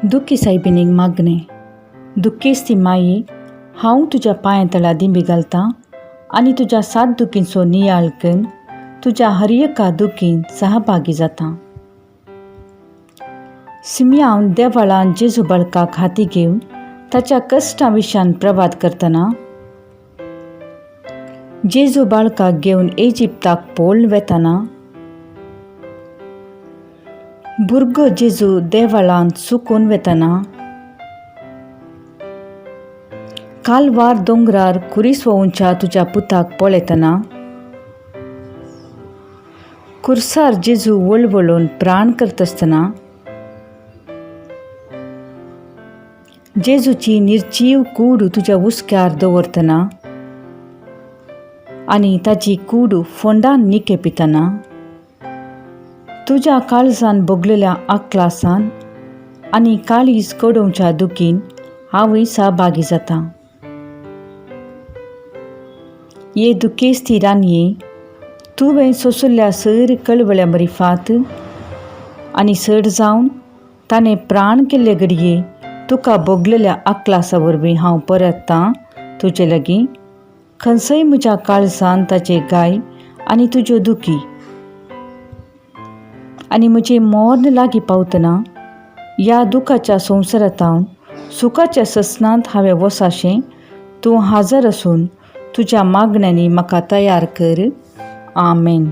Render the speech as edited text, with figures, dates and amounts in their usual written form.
दुखी सायबिनीक मागणें. दुख्खेस्ती माये, हांव तुज्या पांयां तळा दिंबी घालतां आनी तुज्या सात दुखींचो नियाळ करून तुज्या हर एका दुखीन सहभागी जातां. सिमियांव देवाळान जेजू बाळकाक हाती घेवन ताच्या कश्टां विशान प्रवाद करतना जेजू बाळकाक घेवन इजिप्ताक पळोवन वेताना भुरगो जेजू देवाळान सुकून वेताना कालवार दोंगरार कुरिसवोवच्या तुज्या पुताक पळयतना कुर्सार जेजू वळवळून प्राण करतासतना जेजूची निर्जीव कूड तुज्या उस्क्यार दवरतना आनी ताची कूड फोंडान निकेपितना तुज्या काळजान भोगलेल्या आक्लासान आनी काळीज कडोवच्या दुखीन हांवूय सहभागी जातां. ये दुखेस्ती रानये, तुवें सोंसुल्ल्या सर कळवळ्या मरिफात आनी चड जावन ताणें प्राण केल्ले घडये तुका भोगलेल्या आक्लासा वरवीं हांव परततां तुजे लागीं. खंयसय म्हज्या काळजान ताचे गाय आनी तुज्यो दुखी आनी म्हजें मोर्न लागीं पावतना ह्या दुखाच्या संवसारांत हांव सुखाच्या ससनांत हांवें वसाशें तूं हाजर आसून तुज्या मागण्यांनी म्हाका तयार कर. आमेन.